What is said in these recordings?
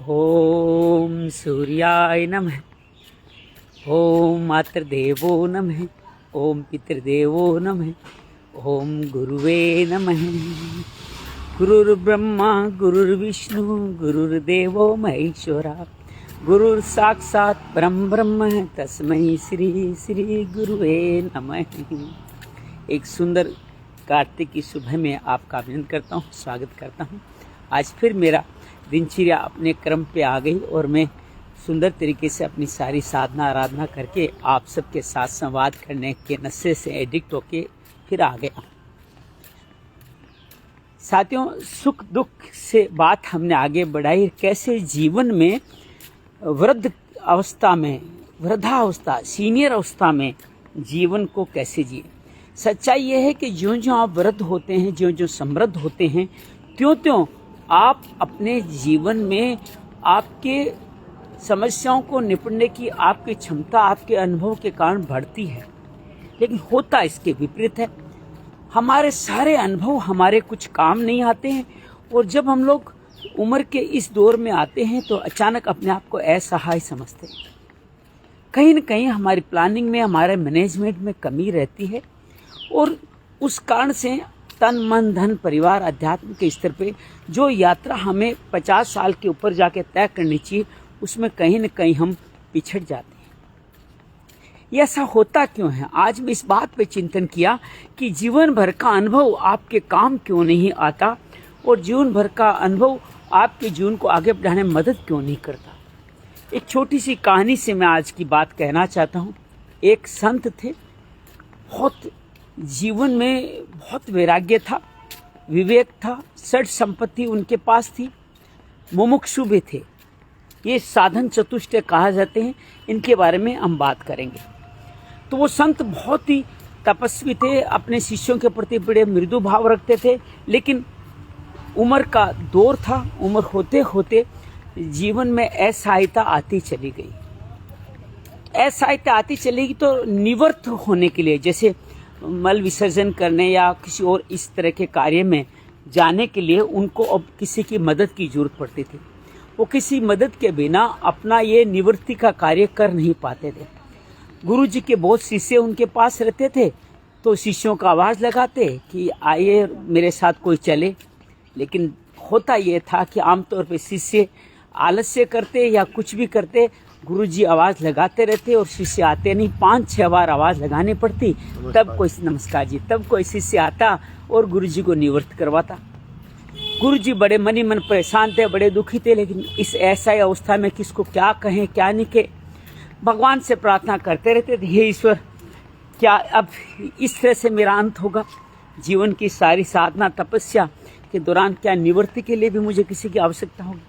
ओम सूर्याय नमः। ओम मातृदेवो नमः। ओम पितृदेवो नमः। ओम गुरुवे नमः। गुरुर्ब्रह्मा गुरुर्विष्णु गुरुर्देवो महेश्वरा गुरुर् साक्षात् परम ब्रह्म तस्मै श्री श्री गुरुवे नमः। एक सुंदर कार्तिक की सुबह में आपका अभिनंदन करता हूँ, स्वागत करता हूँ। आज फिर मेरा दिनचर्या अपने क्रम पे आ गई और मैं सुंदर तरीके से अपनी सारी साधना आराधना करके आप सबके साथ संवाद करने के नशे से एडिक्ट होके फिर आ गया। साथियों, सुख दुख से बात हमने आगे बढ़ाई, कैसे जीवन में वृद्ध अवस्था में, वृद्धावस्था, सीनियर अवस्था में जीवन को कैसे जिए। सच्चाई यह है कि ज्यों ज्यों आप वृद्ध होते हैं, ज्यों ज्यों समृद्ध होते हैं, त्यों त्यों आप अपने जीवन में आपके समस्याओं को निपटने की आपकी क्षमता आपके अनुभव के कारण बढ़ती है। लेकिन होता इसके विपरीत है। हमारे सारे अनुभव हमारे कुछ काम नहीं आते हैं और जब हम लोग उम्र के इस दौर में आते हैं तो अचानक अपने आप को असहाय समझते हैं। कहीं न कहीं हमारी प्लानिंग में, हमारे मैनेजमेंट में कमी रहती है और उस कारण से तन मन धन परिवार अध्यात्म के स्तर पे जो यात्रा हमें 50 साल के ऊपर जाके तय करनी चाहिए, उसमें कहीं न कहीं हम पिछड़ जाते हैं। ये ऐसा होता क्यों है? आज मैं इस बात पे चिंतन किया कि जीवन भर का अनुभव आपके काम क्यों नहीं आता और जीवन भर का अनुभव आपके जीवन को आगे बढ़ाने में मदद क्यों नहीं करता। एक छोटी सी कहानी से मैं आज की बात कहना चाहता हूँ। एक संत थे, बहुत जीवन में बहुत वैराग्य था, विवेक था, षड संपत्ति उनके पास थी, मुमुक्षु भी थे। ये साधन चतुष्टय कहा जाते हैं, इनके बारे में हम बात करेंगे। तो वो संत बहुत ही तपस्वी थे, अपने शिष्यों के प्रति बड़े मृदु भाव रखते थे। लेकिन उम्र का दौर था, उम्र होते होते जीवन में असहायता आती चली गई। असहायता आती चलेगी तो निवृत्त होने के लिए, जैसे मल विसर्जन करने या किसी और इस तरह के कार्य में जाने के लिए उनको अब किसी की मदद की जरूरत पड़ती थी। वो किसी मदद के बिना अपना ये निवृत्ति का कार्य कर नहीं पाते थे। गुरु जी के बहुत शिष्य उनके पास रहते थे, तो शिष्यों का आवाज़ लगाते कि आइए मेरे साथ कोई चले। लेकिन होता ये था कि आमतौर पे शिष्य आलस्य करते या कुछ भी करते, गुरुजी आवाज़ लगाते रहते और शिष्य आते नहीं। 5-6 बार आवाज़ लगानी पड़ती, तब कोई नमस्कार जी, तब कोई शिष्य आता और गुरुजी को निवृत्त करवाता। गुरुजी बड़े मनी मन परेशान थे, बड़े दुखी थे। लेकिन इस ऐसा अवस्था में किसको क्या कहें क्या नहीं कहें, भगवान से प्रार्थना करते रहते थे, हे ईश्वर, क्या अब इस तरह से मेरा अंत होगा? जीवन की सारी साधना तपस्या के दौरान क्या निवृत्ति के लिए भी मुझे किसी की आवश्यकता होगी?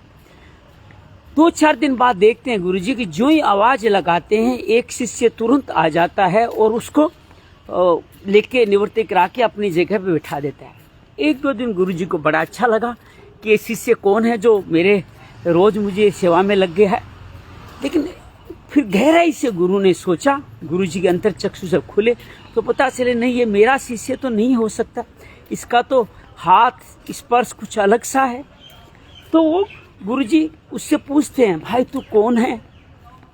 2-4 दिन बाद देखते हैं गुरुजी की जो ही आवाज़ लगाते हैं, एक शिष्य तुरंत आ जाता है और उसको लेके निवृत्ति करा के अपनी जगह पे बिठा देता है। 1-2 दिन गुरुजी को बड़ा अच्छा लगा कि ये शिष्य कौन है जो मेरे रोज मुझे सेवा में लग गया है। लेकिन फिर गहराई से गुरु ने सोचा, गुरुजी के अंतर चक्षु जब खुले तो पता चले नहीं, ये मेरा शिष्य तो नहीं हो सकता, इसका तो हाथ स्पर्श कुछ अलग सा है। तो वो गुरुजी उससे पूछते हैं, भाई तू कौन है?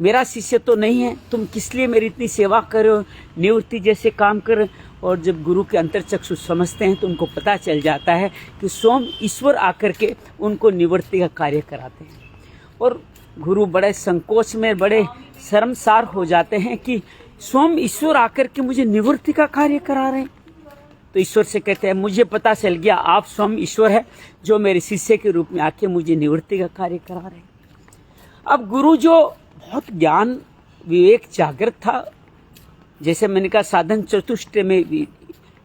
मेरा शिष्य तो नहीं है, तुम किस लिए मेरी इतनी सेवा कर रहे हो, निवृत्ति जैसे काम कर रहे हो? और जब गुरु के अंतर चक्षु समझते हैं तो उनको पता चल जाता है कि स्वयं ईश्वर आकर के उनको निवृत्ति का कार्य कराते हैं। और गुरु बड़े संकोच में, बड़े शर्मसार हो जाते हैं कि स्वयं ईश्वर आकर के मुझे निवृत्ति का कार्य करा रहे हैं। तो ईश्वर से कहते हैं, मुझे पता चल गया आप स्वयं ईश्वर है जो मेरे शिष्य के रूप में आके मुझे निवृत्ति का कार्य करा रहे हैं। अब गुरु जो बहुत ज्ञान विवेक जागृत था, जैसे मैंने कहा साधन चतुष्टय में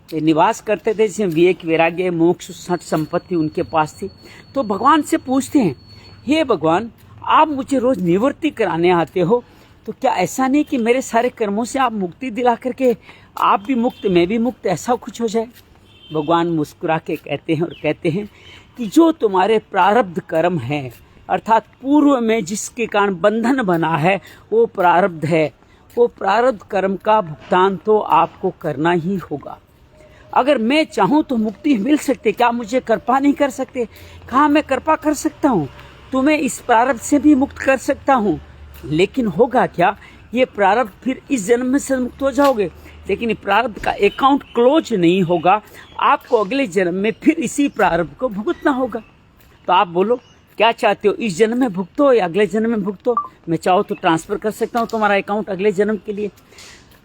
निवास करते थे, जिसमें विवेक वैराग्य मोक्ष सत संपत्ति उनके पास थी। तो भगवान से पूछते हैं, हे भगवान, आप मुझे रोज निवृत्ति कराने आते हो, तो क्या ऐसा नहीं कि मेरे सारे कर्मों से आप मुक्ति दिला करके आप भी मुक्त मैं भी मुक्त, ऐसा कुछ हो जाए? भगवान मुस्कुरा के कहते हैं और कहते हैं कि जो तुम्हारे प्रारब्ध कर्म है, अर्थात पूर्व में जिसके कारण बंधन बना है, वो प्रारब्ध है। वो प्रारब्ध कर्म का भुगतान तो आपको करना ही होगा। अगर मैं चाहूँ तो मुक्ति मिल सकती, क्या मुझे कृपा नहीं कर सकते? कहाँ मैं कृपा कर सकता हूँ? तुम्हें इस प्रारब्ध से भी मुक्त कर सकता हूँ, लेकिन होगा क्या, ये प्रारब्ध फिर इस जन्म में से मुक्त हो जाओगे, लेकिन ये प्रारब्ध का अकाउंट क्लोज नहीं होगा, आपको अगले जन्म में फिर इसी प्रारब्ध को भुगतना होगा। तो आप बोलो क्या चाहते हो, इस जन्म में भुगतो या अगले जन्म में भुगतो? मैं चाहो तो ट्रांसफ़र कर सकता हूँ तुम्हारा अकाउंट अगले जन्म के लिए।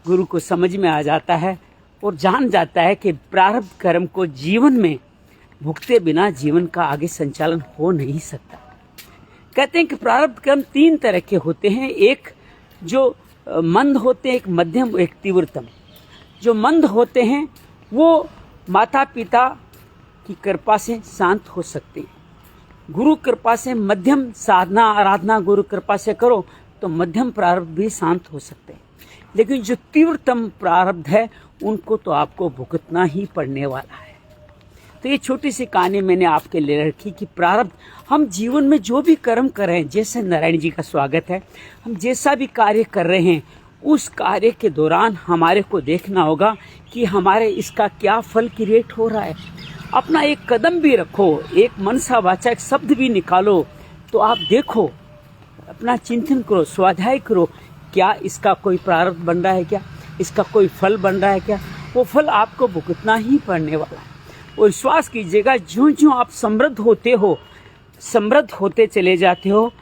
गुरु को समझ में आ जाता है और जान जाता है कि प्रारब्ध कर्म को जीवन में भुगते बिना जीवन का आगे संचालन हो नहीं सकता। कहते हैं कि प्रारब्ध कर्म 3 तरह के होते हैं, एक जो मंद होते हैं, एक मध्यम, एक तीव्रतम। जो मंद होते हैं वो माता पिता की कृपा से शांत हो सकते हैं, गुरु कृपा से मध्यम साधना आराधना गुरु कृपा से करो तो मध्यम प्रारब्ध भी शांत हो सकते हैं। लेकिन जो तीव्रतम प्रारब्ध है उनको तो आपको भुगतना ही पड़ने वाला है। तो ये छोटी सी कहानी मैंने आपके लिए रखी कि प्रारब्ध, हम जीवन में जो भी कर्म कर रहे हैं, जैसे नारायण जी का स्वागत है, हम जैसा भी कार्य कर रहे हैं उस कार्य के दौरान हमारे को देखना होगा कि हमारे इसका क्या फल क्रिएट हो रहा है। अपना एक कदम भी रखो, एक मनसा वाचा एक शब्द भी निकालो तो आप देखो, अपना चिंतन करो, स्वाध्याय करो, क्या इसका कोई प्रारब्ध बन रहा है, क्या इसका कोई फल बन रहा है, क्या वो फल आपको भुगतना ही पड़ने वाला है। और विश्वास कीजिएगा, ज्यों ज्यों आप समृद्ध होते हो, समृद्ध होते चले जाते हो,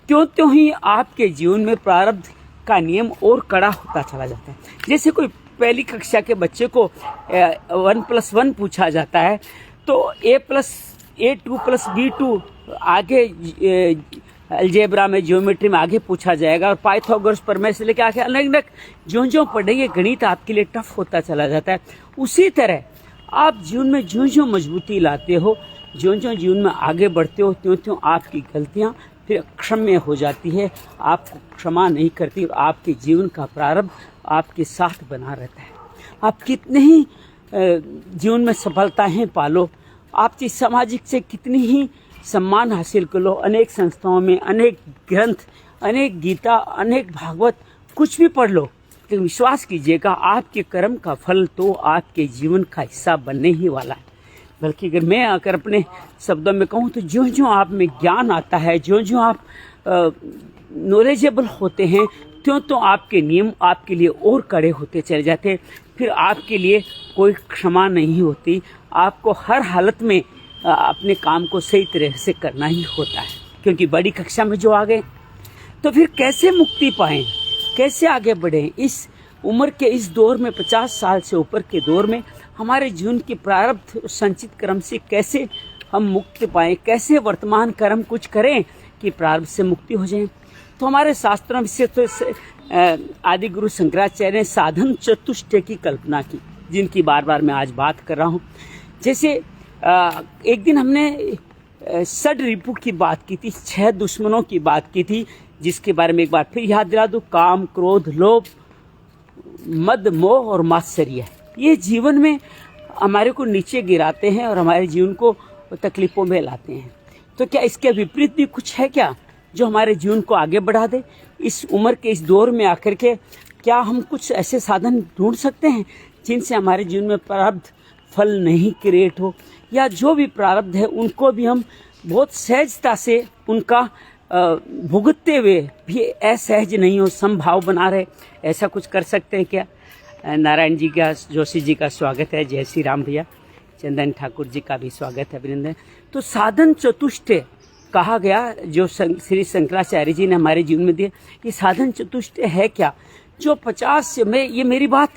त्यों त्यों ही आपके जीवन में प्रारब्ध का नियम और कड़ा होता चला जाता है। जैसे कोई पहली कक्षा के बच्चे को 1+1 पूछा जाता है तो A+A2+B2 आगे अलजेब्रा में, ज्योमेट्री में आगे पूछा जाएगा, और पाइथागोरस प्रमेय से लेकर आगे अलग अलग ज्यों ज्यों पढ़ेंगे गणित आपके लिए टफ होता चला जाता है। उसी तरह आप जीवन में ज्यों ज्यों मजबूती लाते हो, ज्यों ज्यों जीवन में आगे बढ़ते हो, त्यों त्यों आपकी गलतियाँ फिर अक्षम्य हो जाती है, आपको क्षमा नहीं करती और आपके जीवन का प्रारब्ध आपके साथ बना रहता है। आप कितने ही जीवन में सफलताएं पालो, आप जिस सामाजिक से कितनी ही सम्मान हासिल कर लो, अनेक संस्थाओं में अनेक ग्रंथ, अनेक गीता, अनेक भागवत कुछ भी पढ़ लो, लेकिन विश्वास कीजिएगा आपके कर्म का फल तो आपके जीवन का हिस्सा बनने ही वाला है। बल्कि अगर अपने शब्दों में कहूँ तो ज्यों ज्यों आप में ज्ञान आता है, ज्यों ज्यों आप नॉलेजेबल होते हैं, त्यों तो आपके नियम आपके लिए और कड़े होते चले जाते हैं। फिर आपके लिए कोई क्षमा नहीं होती, आपको हर हालत में अपने काम को सही तरह से करना ही होता है, क्योंकि बड़ी कक्षा में जो आ गए। तो फिर कैसे मुक्ति पाएं, कैसे आगे बढ़ें? इस उम्र के इस दौर में, 50 साल से ऊपर के दौर में, हमारे जीवन के प्रारब्ध संचित कर्म से कैसे हम मुक्ति पाएं, कैसे वर्तमान कर्म कुछ करें कि प्रारब्ध से मुक्ति हो जाए। तो हमारे शास्त्रों में से तो आदि गुरु शंकराचार्य ने साधन चतुष्टय की कल्पना की, जिनकी बार बार मैं आज बात कर रहा हूँ। जैसे एक दिन हमने षड रिपु की बात की थी, 6 दुश्मनों की बात की थी, जिसके बारे में एक बार फिर याद दिला दूं। काम, क्रोध, लोभ, मद, मोह और मात्सर्य, ये जीवन में हमारे को नीचे गिराते हैं और हमारे जीवन को तकलीफों में लाते हैं। तो क्या इसके विपरीत भी कुछ है क्या जो हमारे जीवन को आगे बढ़ा दे? इस उम्र के इस दौर में आकर के क्या हम कुछ ऐसे साधन ढूंढ सकते हैं जिनसे हमारे जीवन में प्रारब्ध फल नहीं क्रिएट हो, या जो भी प्रारब्ध है उनको भी हम बहुत सहजता से उनका भुगतते हुए भी असहज नहीं हो, समभाव बना रहे, ऐसा कुछ कर सकते हैं क्या? नारायण जी का, जोशी जी का स्वागत है, जय श्री राम भैया, चंदन ठाकुर जी का भी स्वागत है, अभिनंदन। तो साधन चतुष्टय कहा गया जो श्री शंकराचार्य जी ने हमारे जीवन में दिए, ये साधन चतुष्टय है क्या? जो 50 से, मैं ये मेरी बात,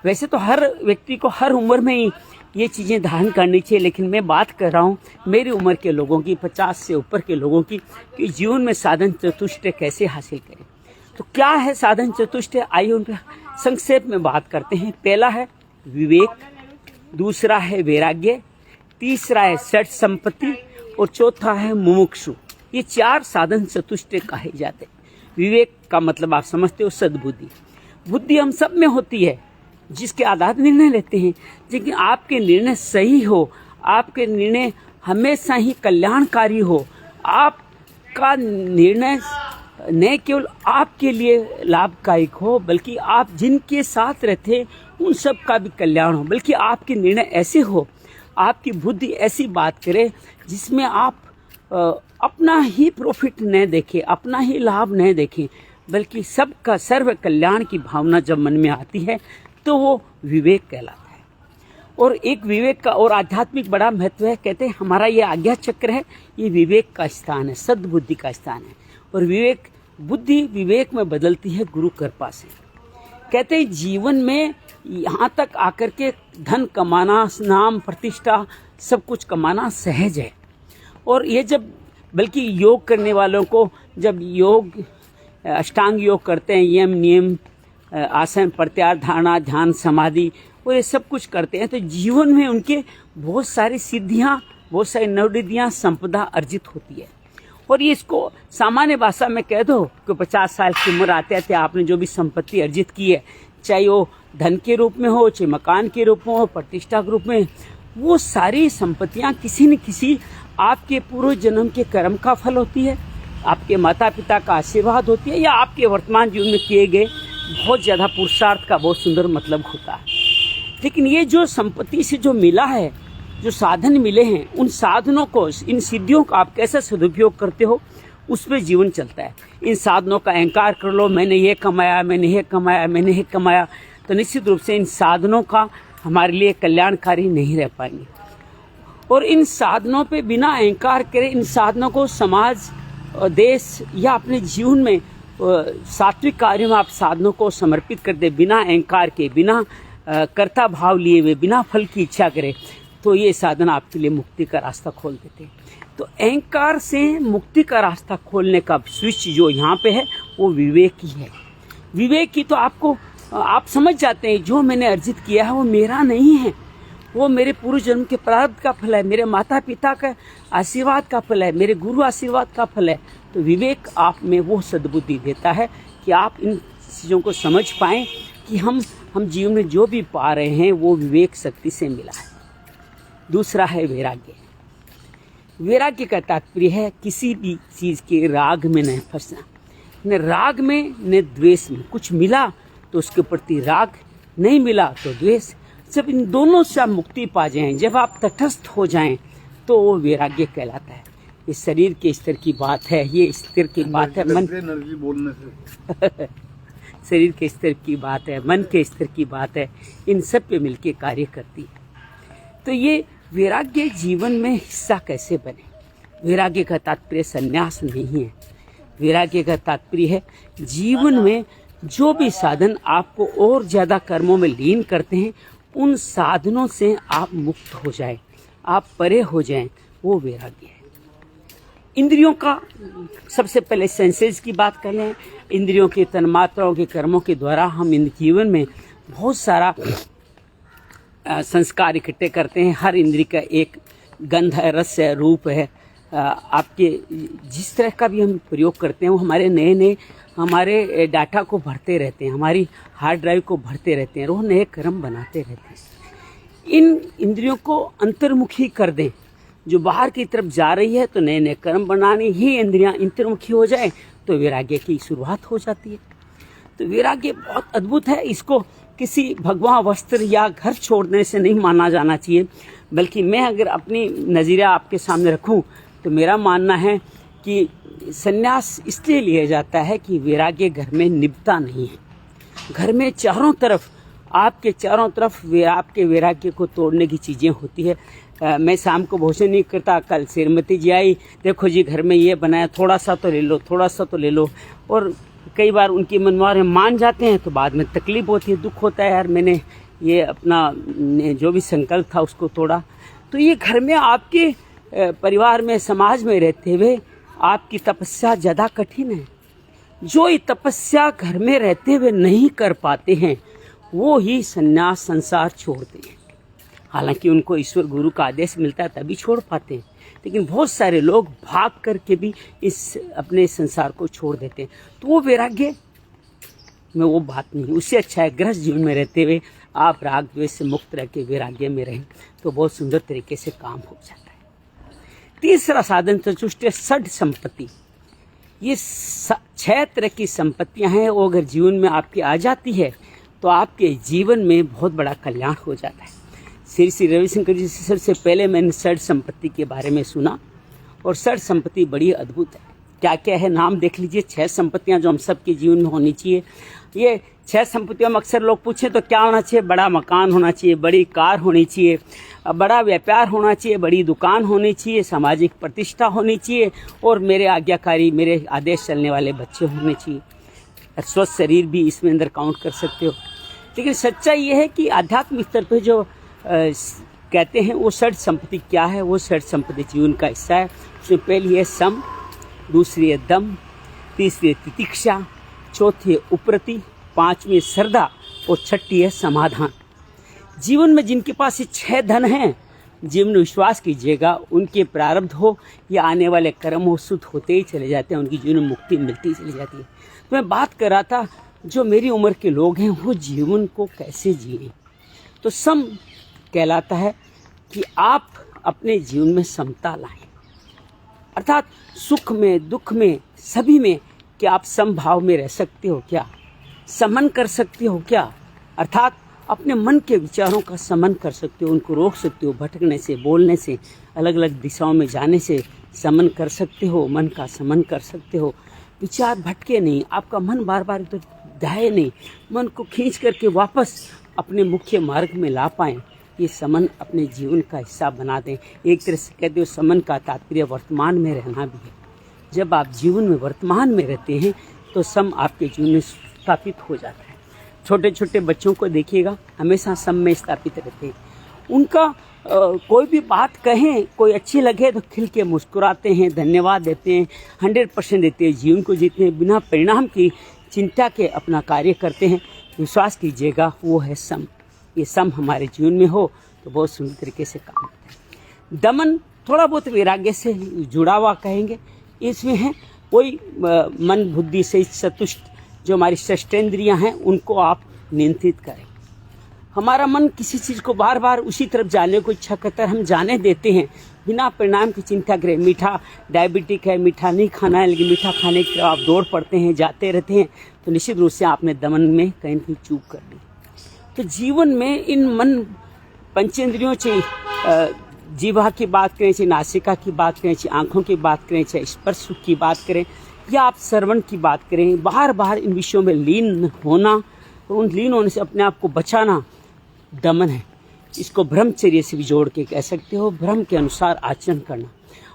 वैसे तो हर व्यक्ति को हर उम्र में ही ये चीज़ें धारण करनी चाहिए, लेकिन मैं बात कर रहा हूँ मेरी उम्र के लोगों की, 50 से ऊपर के लोगों की, कि जीवन में साधन चतुष्टय कैसे हासिल करें। तो क्या है साधन चतुष्टय? आइए उन पर संक्षेप में बात करते हैं। पहला है विवेक, दूसरा है वैराग्य, तीसरा है षट संपत्ति और चौथा है मुमुक्षु। ये 4 साधन चतुष्टय कहे जाते हैं। विवेक का मतलब आप समझते हो, सद्बुद्धि। बुद्धि हम सब में होती है, जिसके आधार निर्णय लेते हैं, लेकिन आपके निर्णय सही हो, आपके निर्णय हमेशा ही कल्याणकारी हो, आपका निर्णय न केवल आपके लिए लाभदायक हो, बल्कि आप जिनके साथ रहते हैं उन सब का भी कल्याण हो, बल्कि आपके निर्णय ऐसे हो, आपकी बुद्धि ऐसी बात करे जिसमें आप अपना ही प्रॉफिट न देखें, अपना ही लाभ न देखें, बल्कि सबका सर्व कल्याण की भावना जब मन में आती है तो वो विवेक कहलाता है। और एक विवेक का और आध्यात्मिक बड़ा महत्व है। कहते हैं हमारा ये आज्ञा चक्र है, ये विवेक का स्थान है, सद्बुद्धि का स्थान है। और विवेक बुद्धि विवेक में बदलती है गुरु कृपा से। कहते हैं जीवन में यहाँ तक आकर के धन कमाना, नाम प्रतिष्ठा सब कुछ कमाना सहज है। और ये जब बल्कि योग करने वालों को जब योग अष्टांग योग करते हैं, यम नियम आसन प्रत्याहार धारणा ध्यान समाधि और ये सब कुछ करते हैं, तो जीवन में उनके बहुत सारी सिद्धियाँ, बहुत सारी नवनिधियाँ, संपदा अर्जित होती है। और ये इसको सामान्य भाषा में कह दो कि 50 साल की उम्र आते आते आपने जो भी संपत्ति अर्जित की है, चाहे वो धन के रूप में हो, चाहे मकान के रूप में हो, प्रतिष्ठा के रूप में, वो सारी संपत्तियां किसी न किसी आपके पूर्व जन्म के कर्म का फल होती है, आपके माता पिता का आशीर्वाद होती है, या आपके वर्तमान जीवन में किए गए बहुत ज़्यादा पुरुषार्थ का बहुत सुंदर मतलब होता है। लेकिन ये जो संपत्ति से जो मिला है, जो साधन मिले हैं, उन साधनों को, इन सिद्धियों का आप कैसे सदुपयोग करते हो, उस पर जीवन चलता है। इन साधनों का अहंकार कर लो, मैंने ये कमाया, मैंने ये कमाया, मैंने ये कमाया, तो निश्चित रूप से इन साधनों का हमारे लिए कल्याणकारी नहीं रह पाएंगे। और इन साधनों पे बिना अहंकार करे, इन साधनों को समाज और देश या अपने जीवन में सात्विक कार्यों में आप साधनों को समर्पित कर दे, बिना अहंकार के, बिना कर्ता भाव लिए हुए, बिना फल की इच्छा करे, तो ये साधन आपके लिए मुक्ति का रास्ता खोल देते हैं। तो अहंकार से मुक्ति का रास्ता खोलने का स्विच जो यहाँ पे है वो विवेक ही है। विवेक की तो आपको आप समझ जाते हैं जो मैंने अर्जित किया है वो मेरा नहीं है, वो मेरे पूर्व जन्म के प्रारब्ध का फल है, मेरे माता पिता का आशीर्वाद का फल है, मेरे गुरु आशीर्वाद का फल है। तो विवेक आप में वो सद्बुद्धि देता है कि आप इन चीज़ों को समझ पाएँ कि हम जीवन में जो भी पा रहे हैं वो विवेक शक्ति से मिला है। दूसरा है वैराग्य। वैराग्य का तात्पर्य है किसी भी चीज़ के राग में नहीं फंसना, न राग में न द्वेष में। कुछ मिला तो उसके प्रति राग, नहीं मिला तो द्वेष। जब इन दोनों से आप मुक्ति पा जाएं, जब आप तटस्थ हो जाएं, तो वो वैराग्य कहलाता है। ये शरीर के स्तर की बात है, ये स्तर की बात है मन बोलने से शरीर के स्तर की बात है, मन के स्तर की बात है, इन सब पे मिलके कार्य करती है। तो ये वैराग्य जीवन में हिस्सा कैसे बने? वैराग्य का तात्पर्य संन्यास नहीं है। वैराग्य का तात्पर्य है जीवन में जो भी साधन आपको और ज़्यादा कर्मों में लीन करते हैं, उन साधनों से आप मुक्त हो जाएं, आप परे हो जाएं, वो वैराग्य है। इंद्रियों का सबसे पहले सेंसेस की बात कर लें। इंद्रियों के तन्मात्राओं के कर्मों के द्वारा हम इन जीवन में बहुत सारा संस्कार इकट्ठे करते हैं। हर इंद्री का एक गंध है, रस है, रूप है। आपके जिस तरह का भी हम प्रयोग करते हैं वो हमारे नए हमारे डाटा को भरते रहते हैं, हमारी हार्ड ड्राइव को भरते रहते हैं, रोज नए कर्म बनाते रहते हैं। इन इंद्रियों को अंतर्मुखी कर दें, जो बाहर की तरफ जा रही है तो नए कर्म बनाने ही इंद्रियां अंतर्मुखी हो जाए तो वैराग्य की शुरुआत हो जाती है। तो वैराग्य बहुत अद्भुत है। इसको किसी भगवा वस्त्र या घर छोड़ने से नहीं माना जाना चाहिए, बल्कि मैं अगर अपनी नज़रिया आपके सामने रखूं तो मेरा मानना है कि संन्यास इसलिए लिया जाता है कि वैराग्य घर में निभता नहीं है। घर में चारों तरफ आपके आपके वैराग्य को तोड़ने की चीज़ें होती है। मैं शाम को भोजन नहीं करता, कल श्रीमती जी आई, देखो जी घर में ये बनाया, थोड़ा सा तो ले लो, थोड़ा सा तो ले लो। और कई बार उनकी मनमार मान जाते हैं तो बाद में तकलीफ होती है, दुख होता है, यार मैंने ये अपना जो भी संकल्प था उसको तोड़ा। तो ये घर में आपके परिवार में, समाज में रहते हुए आपकी तपस्या ज़्यादा कठिन है। जो ये तपस्या घर में रहते हुए नहीं कर पाते हैं वो ही संन्यास संसार छोड़ते हैं। हालांकि उनको ईश्वर गुरु का आदेश मिलता है तभी छोड़ पाते हैं, लेकिन बहुत सारे लोग भाग करके भी इस अपने संसार को छोड़ देते हैं। तो वो वैराग्य में वो बात नहीं। उससे अच्छा है गृहस्थ जीवन में रहते हुए आप राग द्वेष से मुक्त रह के वैराग्य में रहें, तो बहुत सुंदर तरीके से काम हो जाता है। तीसरा साधन चतुष्टय षड संपत्ति। ये 6 तरह की संपत्तियां हैं, वो अगर जीवन में आपकी आ जाती है तो आपके जीवन में बहुत बड़ा कल्याण हो जाता है। श्री रविशंकर जी से सबसे पहले मैंने षड संपत्ति के बारे में सुना और षड संपत्ति बड़ी अद्भुत है। क्या क्या है नाम देख लीजिए। 6 संपत्तियां जो हम सबके जीवन में होनी चाहिए। ये 6 संपत्तियों में अक्सर लोग पूछें तो क्या होना चाहिए? बड़ा मकान होना चाहिए, बड़ी कार होनी चाहिए, बड़ा व्यापार होना चाहिए, बड़ी दुकान होनी चाहिए, सामाजिक प्रतिष्ठा होनी चाहिए और मेरे आज्ञाकारी, मेरे आदेश चलने वाले बच्चे होने चाहिए। स्वस्थ शरीर भी इसमें अंदर काउंट कर सकते हो। लेकिन सच्चाई ये है कि आध्यात्मिक स्तर पर जो कहते हैं वो षड संपत्ति क्या है? वो षड संपत्ति जीवन का हिस्सा है। उसमें पहली है सम, दूसरी है दम, तीसरी है तितिक्षा, चौथी है उपरति, 5वीं श्रद्धा और 6ठी है समाधान। जीवन में जिनके पास ये 6 धन हैं, जीवन में विश्वास कीजिएगा उनके प्रारब्ध हो या आने वाले कर्म हो, शुद्ध होते ही चले जाते हैं, उनकी जीवन में मुक्ति मिलती ही चली जाती है। तो मैं बात कर रहा था जो मेरी उम्र के लोग हैं वो जीवन को कैसे जिए। तो सम कहलाता है कि आप अपने जीवन में समता लाएं, अर्थात सुख में, दुख में, सभी में क्या आप समभाव में रह सकते हो? क्या समन कर सकते हो? क्या अर्थात अपने मन के विचारों का समन कर सकते हो, उनको रोक सकते हो, भटकने से, बोलने से, अलग अलग दिशाओं में जाने से समन कर सकते हो, मन का समन कर सकते हो। विचार भटके नहीं, आपका मन बार बार तो जाए नहीं, मन को खींच करके वापस अपने मुख्य मार्ग में ला पाएं। ये समन अपने जीवन का हिस्सा बना दें। एक तरह से कहते हो समन का तात्पर्य वर्तमान में रहना भी है। जब आप जीवन में वर्तमान में रहते हैं तो सम आपके जीवन में स्थापित हो जाता है। छोटे छोटे बच्चों को देखिएगा, हमेशा सम में स्थापित रहते हैं। उनका कोई भी बात कहें, कोई अच्छी लगे तो खिल के मुस्कुराते हैं, धन्यवाद देते हैं, 100% देते हैं, जीवन को जीते हैं, बिना परिणाम की चिंता के अपना कार्य करते हैं। विश्वास कीजिएगा वो है सम। ये सम हमारे जीवन में हो तो बहुत सुंदर तरीके से काम होता है। दमन थोड़ा बहुत वैराग्य से जुड़ा हुआ कहेंगे। इसमें है कोई मन बुद्धि से संतुष्ट, जो हमारी षष्ठेंद्रियां हैं उनको आप नियंत्रित करें। हमारा मन किसी चीज़ को बार बार उसी तरफ जाने को इच्छा करता है, हम जाने देते हैं बिना परिणाम की चिंता करें। मीठा डायबिटिक है, मीठा नहीं खाना है, लेकिन मीठा खाने की तरफ आप दौड़ पड़ते हैं, जाते रहते हैं, तो निश्चित रूप से आपने दमन में कहीं कहीं चूक कर दी। तो जीवन में इन मन पंचेंद्रियों से जीवा की बात करें, चाहे नासिका की बात करें, चाहे आंखों की बात करें, चाहे स्पर्श की बात करें या आप श्रवण की बात करें, बार बार इन विषयों में लीन होना, तो उन लीन होने से अपने आप को बचाना दमन है। इसको ब्रह्मचर्य से भी जोड़ के कह सकते हो, ब्रह्म के अनुसार आचरण करना।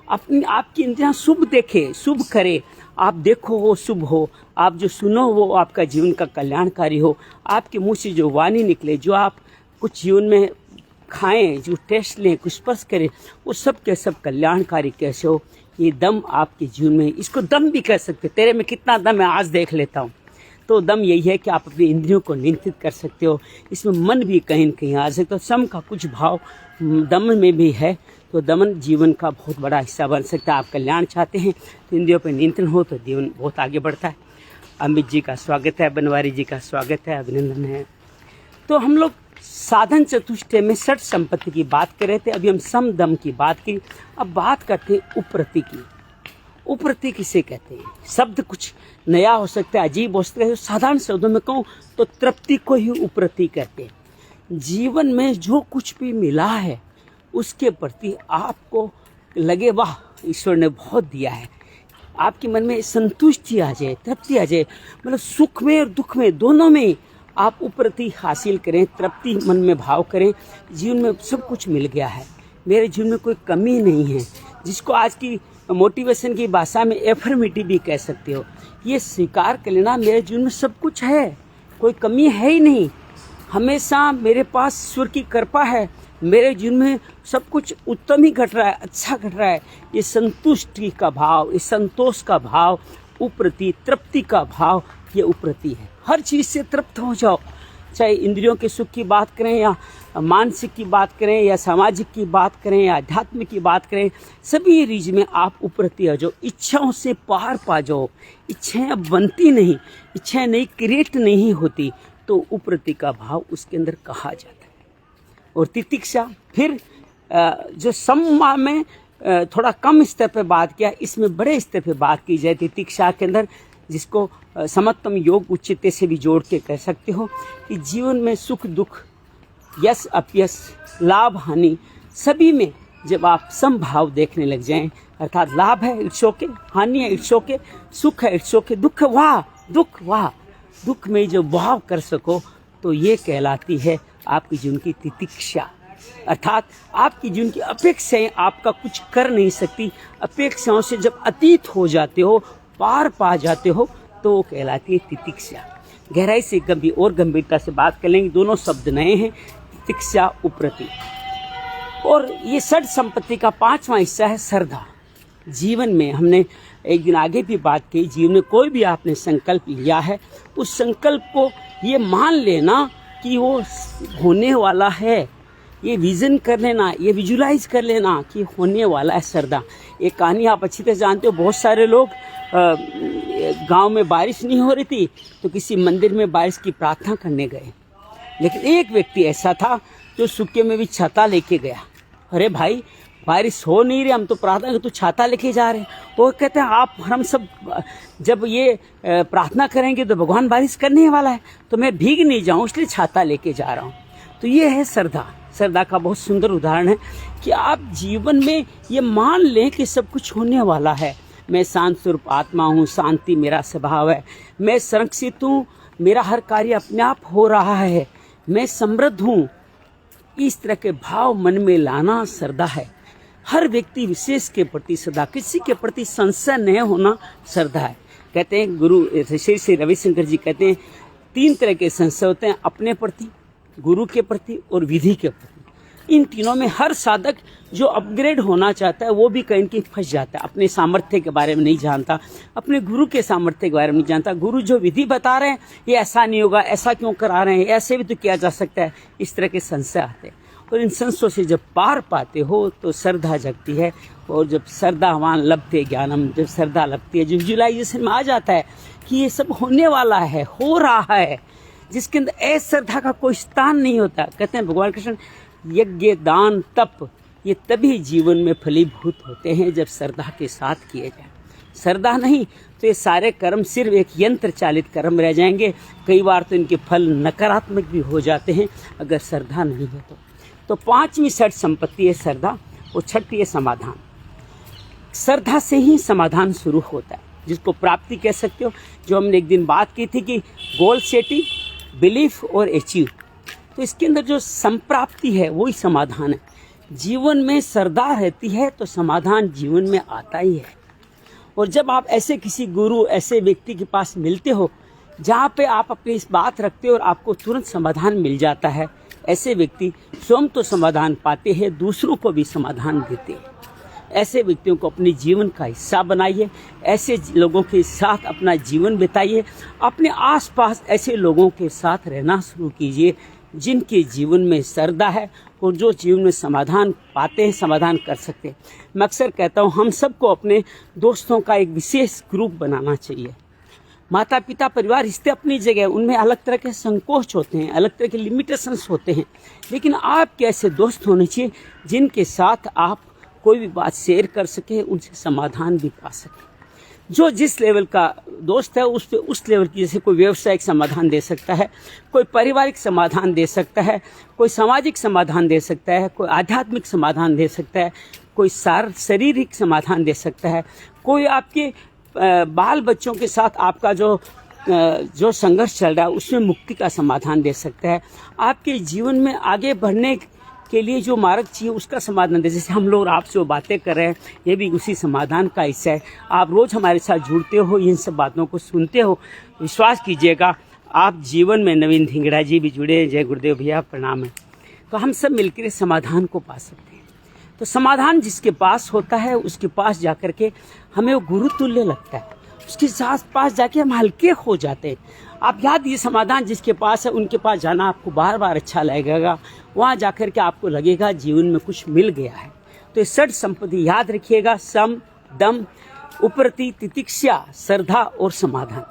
अपनी आपकी इंद्रियां शुभ देखे, शुभ करे, आप देखो वो शुभ हो, आप जो सुनो वो आपका जीवन का कल्याणकारी हो, आपके मुंह से जो वाणी निकले, जो आप कुछ जीवन में खाएं, जो टेस्ट लें, कुछ स्पर्श करें, वो सब के सब कल्याणकारी कैसे हो। ये दम आपके जीवन में, इसको दम भी कह सकते, तेरे में कितना दम है आज देख लेता हूँ। तो दम यही है कि आप अपनी इंद्रियों को नियंत्रित कर सकते हो। इसमें मन भी कहीं न कहीं आ सकता है। सम का कुछ भाव दमन में भी है, तो दमन जीवन का बहुत बड़ा हिस्सा बन सकता है। आप कल्याण चाहते हैं तो इंद्रियों पर नियंत्रण हो तो जीवन बहुत आगे बढ़ता है। अमित जी का स्वागत है, बनवारी जी का स्वागत है, अभिनंदन है। तो हम लोग साधन चतुष्टय में षट संपत्ति की बात कर रहे थे, अभी हम सम दम की बात की। अब बात करते हैं उपरति की। उपरति किसे कहते हैं? शब्द कुछ नया हो सकता है, अजीब हो सकता है। साधारण शब्दों में कहूँ तो तृप्ति को ही उपरति कहते हैं। जीवन में जो कुछ भी मिला है उसके प्रति आपको लगे वाह ईश्वर ने बहुत दिया है, आपके मन में संतुष्टि आ जाए, तृप्ति आ जाए, मतलब सुख में और दुख में दोनों में आप उपरति हासिल करें, तृप्ति मन में भाव करें। जीवन में सब कुछ मिल गया है, मेरे जीवन में कोई कमी नहीं है, जिसको आज की मोटिवेशन की भाषा में एफर्मेटिव भी कह सकते हो। ये स्वीकार कर लेना मेरे जीवन में सब कुछ है, कोई कमी है ही नहीं, हमेशा मेरे पास ईश्वर की कृपा है, मेरे जीवन में सब कुछ उत्तम ही घट रहा है, अच्छा घट रहा है। ये संतुष्टि का भाव, ये संतोष का भाव, उपरति, तृप्ति का भाव, ये उपरति है। हर चीज़ से तृप्त हो जाओ, चाहे इंद्रियों के सुख की बात करें या मानसिक की बात करें या सामाजिक की बात करें या आध्यात्मिक की बात करें, सभी रीज में आप उपरति आ जाओ, इच्छाओं से पार पा जाओ। इच्छाएं अब बनती नहीं, इच्छाएं नई क्रिएट नहीं होती, तो उपरति का भाव उसके अंदर कहा जाता है। और तितिक्षा फिर जो सम्मा में थोड़ा कम स्तर पर बात किया, इसमें बड़े स्तर पर बात की जाए तितिक्षा के अंदर, जिसको समत्तम योग उच्चते से भी जोड़ के कह सकते हो कि जीवन में सुख दुख, यश अपयश, लाभ हानि, सभी में जब आप समभाव देखने लग जाएं, अर्थात लाभ है इट्स ओके, हानि है इट्स ओके, सुख है इट्स ओके, दुख वाह, दुख वाह, दुख में जो भाव कर सको तो ये कहलाती है आपकी जीवन की तितिक्षा। अर्थात आपकी जीवन की अपेक्षाएं आपका कुछ कर नहीं सकती, अपेक्षाओं से जब अतीत हो जाते हो, पार पा जाते हो, तो वो कहलाती है तितिक्षा। गहराई से और गंभीरता से बात कर लेंगे, दोनों शब्द नए हैं, तितिक्षा उपरति। और ये षड संपत्ति का 5वां हिस्सा है श्रद्धा। जीवन में हमने एक दिन आगे भी बात की, जीवन में कोई भी आपने संकल्प लिया है, उस संकल्प को ये मान लेना कि वो होने वाला है, ये विजन कर लेना, ये विजुलाइज कर लेना कि होने वाला है। श्रद्धा, एक कहानी आप अच्छी तरह जानते हो, बहुत सारे लोग गांव में बारिश नहीं हो रही थी तो किसी मंदिर में बारिश की प्रार्थना करने गए, लेकिन एक व्यक्ति ऐसा था जो सूखे में भी छाता लेके गया। अरे भाई, बारिश हो नहीं रही, हम तो प्रार्थना, तो छाता लेके जा रहे हैं। वो कहते हैं आप हम सब जब ये प्रार्थना करेंगे तो भगवान बारिश करने वाला है, तो मैं भीग नहीं जाऊं इसलिए छाता लेके जा रहा हूं। तो ये है श्रद्धा। श्रद्धा का बहुत सुंदर उदाहरण है कि आप जीवन में ये मान लें कि सब कुछ होने वाला है। मैं शांत स्वरूप आत्मा हूँ, शांति मेरा स्वभाव है, मैं संरक्षित हूँ, मेरा हर कार्य अपने आप हो रहा है, मैं समृद्ध हूँ। इस तरह के भाव मन में लाना श्रद्धा है। हर व्यक्ति विशेष के प्रति श्रद्धा, किसी के प्रति संशय नहीं होना श्रद्धा है। कहते हैं गुरु श्री रविशंकर जी कहते हैं 3 तरह के संशय होते हैं, अपने प्रति, गुरु के प्रति और विधि के प्रति। इन तीनों में हर साधक जो अपग्रेड होना चाहता है वो भी कहीं कहीं फंस जाता है, अपने सामर्थ्य के बारे में नहीं जानता, अपने गुरु के सामर्थ्य के बारे में नहीं जानता। गुरु जो विधि बता रहे हैं ये ऐसा नहीं होगा, ऐसा क्यों करा रहे हैं, ऐसे भी तो किया जा सकता है, इस तरह के संशय आते हैं। और इन संशयों से जब पार पाते हो तो श्रद्धा जगती है। और जब श्रद्धावान लभते ज्ञानम, जब श्रद्धा लगती है, जो विजुलाइजेशन में आ जाता है कि ये सब होने वाला है, हो रहा है, जिसके अंदर अश्रद्धा का कोई स्थान नहीं होता। कहते हैं भगवान कृष्ण, यज्ञ दान तप ये तभी जीवन में फलीभूत होते हैं जब श्रद्धा के साथ किए जाए। श्रद्धा नहीं तो ये सारे कर्म सिर्फ एक यंत्र चालित कर्म रह जाएंगे। कई बार तो इनके फल नकारात्मक भी हो जाते हैं अगर श्रद्धा नहीं है तो 5वीं षड संपत्ति है श्रद्धा और 6ठी है समाधान। श्रद्धा से ही समाधान शुरू होता है, जिसको प्राप्ति कह सकते हो। जो हमने एक दिन बात की थी कि गोल सेटिंग, बिलीफ और अचीव, तो इसके अंदर जो संप्राप्ति है वही समाधान है। जीवन में श्रद्धा रहती है तो समाधान जीवन में आता ही है। और जब आप ऐसे किसी गुरु, ऐसे व्यक्ति के पास मिलते हो जहाँ पे आप अपनी इस बात रखते हो और आपको तुरंत समाधान मिल जाता है, ऐसे व्यक्ति स्वयं तो समाधान पाते हैं, दूसरों को भी समाधान देते हैं। ऐसे व्यक्तियों को अपने जीवन का हिस्सा बनाइए, ऐसे लोगों के साथ अपना जीवन बिताइए, अपने आसपास ऐसे लोगों के साथ रहना शुरू कीजिए जिनके जीवन में श्रद्धा है और जो जीवन में समाधान पाते हैं, समाधान कर सकते हैं। मैं अक्सर कहता हूँ हम सबको अपने दोस्तों का एक विशेष ग्रुप बनाना चाहिए। माता पिता परिवार रिश्ते अपनी जगह, उनमें अलग तरह के संकोच होते हैं, अलग तरह के लिमिटेशंस होते हैं, लेकिन आपके ऐसे दोस्त होने चाहिए जिनके साथ आप कोई भी बात शेयर कर सके, उनसे समाधान भी पा सके। जो जिस लेवल का दोस्त है उस पे उस लेवल की, जैसे कोई व्यवसायिक समाधान दे सकता है, कोई पारिवारिक समाधान दे सकता है, कोई सामाजिक समाधान दे सकता है, कोई आध्यात्मिक समाधान दे सकता है, कोई शारीरिक समाधान दे सकता है, कोई आपके बाल बच्चों के साथ आपका जो संघर्ष चल रहा है उसमें मुक्ति का समाधान दे सकता है। आपके जीवन में आगे बढ़ने के लिए जो मार्ग चाहिए उसका समाधान दे। जैसे हम लोग आपसे वो बातें कर रहे हैं, ये भी उसी समाधान का हिस्सा है। आप रोज हमारे साथ जुड़ते हो, इन सब बातों को सुनते हो, विश्वास कीजिएगा आप जीवन में। नवीन धिंगड़ा जी भी जुड़े, जय गुरुदेव भैया, प्रणाम है। तो हम सब मिलकर समाधान को पा सकते हैं। तो समाधान जिसके पास होता है उसके पास जाकर के हमें वो गुरु तुल्य लगता है, उसके साथ पास जाके हम हल्के हो जाते हैं। आप याद, ये समाधान जिसके पास है उनके पास जाना आपको बार बार अच्छा लगेगा, वहाँ जाकर के आपको लगेगा जीवन में कुछ मिल गया है। तो ये षड संपत्ति याद रखिएगा, सम, दम, उपरति, तितिक्षा, श्रद्धा और समाधान।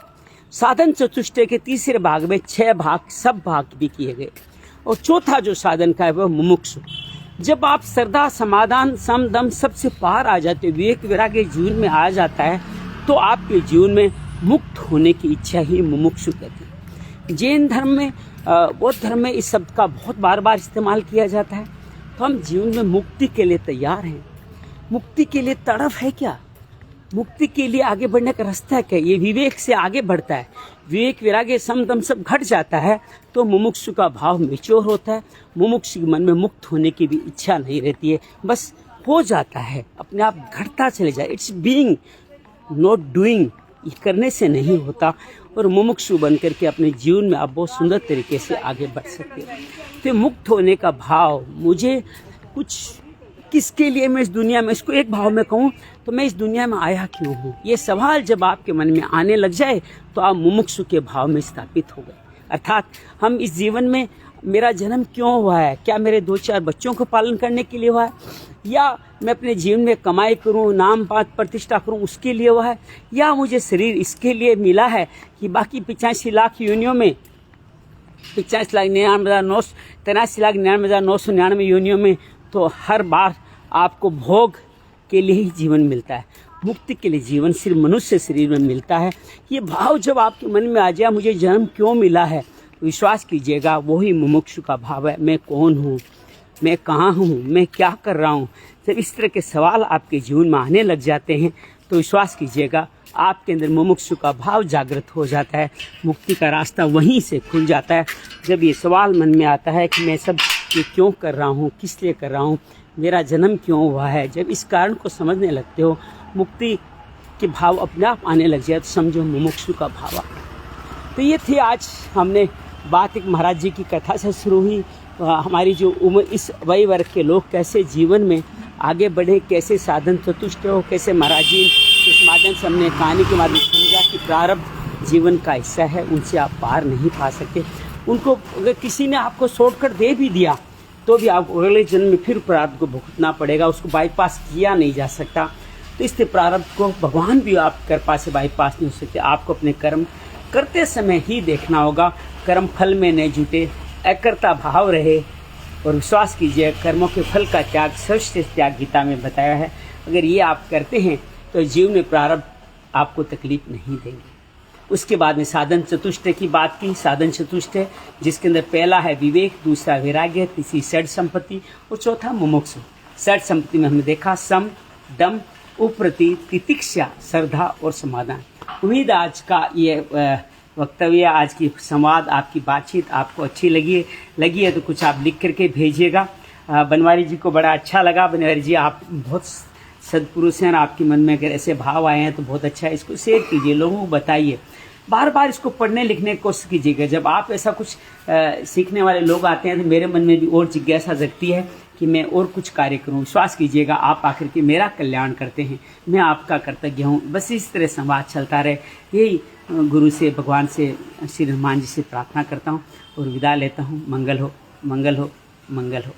साधन चतुष्टय के तीसरे भाग में 6 भाग, सब भाग भी किए गए। और चौथा जो साधन का है वह मुमुक्षु। जब आप श्रद्धा, समाधान, सम, दम सबसे पार आ जाते हो, विवेक वैराग्य जीवन में आ जाता है, तो आपके जीवन में मुक्त होने की इच्छा ही मुमुक्षु कहते हैं। जैन धर्म में, बौद्ध धर्म में इस शब्द का बहुत बार बार इस्तेमाल किया जाता है। तो हम जीवन में मुक्ति के लिए तैयार हैं? मुक्ति के लिए तड़फ है क्या? मुक्ति के लिए आगे बढ़ने का रास्ता है क्या? ये विवेक से आगे बढ़ता है। विवेक वैराग्य सम दम सब घट जाता है तो मुमुक्षु का भाव मैच्योर होता है। मुमुक्षु के मन में मुक्त होने की भी इच्छा नहीं रहती है, बस हो जाता है, अपने आप घटता चले जाए। इट्स बीइंग नॉट डूइंग, ये करने से नहीं होता। और मुमुक्षु बन करके अपने जीवन में आप बहुत सुंदर तरीके से आगे बढ़ सकते हैं। तो मुक्त होने का भाव, मुझे कुछ किसके लिए मैं इस दुनिया में, इसको एक भाव में कहूँ तो मैं इस दुनिया में आया क्यों हूँ, ये सवाल जब आपके मन में आने लग जाए तो आप मुमुक्षु के भाव में स्थापित हो गए। अर्थात हम इस जीवन में, मेरा जन्म क्यों हुआ है? क्या मेरे 2-4 बच्चों को पालन करने के लिए हुआ है, या मैं अपने जीवन में कमाई करूं, नाम प्रतिष्ठा करूं, उसके लिए हुआ है, या मुझे शरीर इसके लिए मिला है कि बाकी 85 लाख योनियों में, 85,93,999 योनियों में तो हर बार आपको भोग के लिए ही जीवन मिलता है। मुक्ति के लिए जीवन सिर्फ मनुष्य शरीर में मिलता है। ये भाव जब आपके मन में आ जाए, मुझे जन्म क्यों मिला है, विश्वास कीजिएगा वही मुमुक्षु का भाव है। मैं कौन हूँ, मैं कहाँ हूँ, मैं क्या कर रहा हूँ। जब इस तरह के सवाल आपके जीवन में आने लग जाते हैं तो विश्वास कीजिएगा आपके अंदर मुमुक्षु का भाव जागृत हो जाता है। मुक्ति का रास्ता वहीं से खुल जाता है। जब ये सवाल मन में आता है कि मैं सब ये क्यों कर रहा हूँ, किस लिए कर रहा हूँ, मेरा जन्म क्यों हुआ है, जब इस कारण को समझने लगते हो, मुक्ति के भाव अपने आप आने लग जाए तो समझो मुमुक्षु का भाव आ। तो ये थी आज हमने बात एक महाराज जी की कथा से शुरू हुई। हमारी जो उम्र, इस वय वर्ग के लोग कैसे जीवन में आगे बढ़े, कैसे साधन चतुष्ट हो, कैसे महाराज जी इस माध्यम से हमने कहानी के माध्यम समझा कि प्रारब्ध जीवन का हिस्सा है, उनसे आप पार नहीं पा सकते। उनको अगर किसी ने आपको शॉर्टकट दे भी दिया तो भी आपको अगले जन्म में फिर प्रारब्ध को भुगतना पड़ेगा, उसको बाईपास किया नहीं जा सकता। तो इससे प्रारब्ध को भगवान भी आप कृपा से बाईपास नहीं हो सकते। आपको अपने कर्म करते समय ही देखना होगा, कर्म फल में न जुटे, अकर्ता भाव रहे। और विश्वास कीजिए कर्मों के फल का त्याग श्रेष्ठ त्याग गीता में बताया है। अगर ये आप करते हैं तो जीवन में प्रारब्ध आपको तकलीफ नहीं देंगे। उसके बाद में साधन चतुष्ट की बात की। साधन चतुष्ट है जिसके अंदर पहला है विवेक, दूसरा वैराग्य, तीसरी षड संपत्ति और चौथा मुमुक्षु। षड संपत्ति में हमने देखा सम, दम, उप्रति, तितिक्षा, श्रद्धा और समाधान। उम्मीद आज का ये वक्तव्य, आज की संवाद, आपकी बातचीत आपको अच्छी लगी है तो कुछ आप लिख करके भेजिएगा। बनवारी जी को बड़ा अच्छा लगा। बनवारी जी आप बहुत सदपुरुष हैं और आपके मन में अगर ऐसे भाव आए हैं तो बहुत अच्छा है। इसको शेयर कीजिए, लोगों को बताइए, बार बार इसको पढ़ने लिखने की कोशिश कीजिएगा। जब आप ऐसा कुछ सीखने वाले लोग आते हैं तो मेरे मन में भी और जिज्ञासा जगती है कि मैं और कुछ कार्य करूं। विश्वास कीजिएगा आप आकर के मेरा कल्याण करते हैं, मैं आपका कर्तव्य हूं। बस इस तरह संवाद चलता रहे, यही गुरु से, भगवान से, श्री हनुमान जी से प्रार्थना करता हूं और विदा लेता हूं। मंगल हो, मंगल हो, मंगल हो।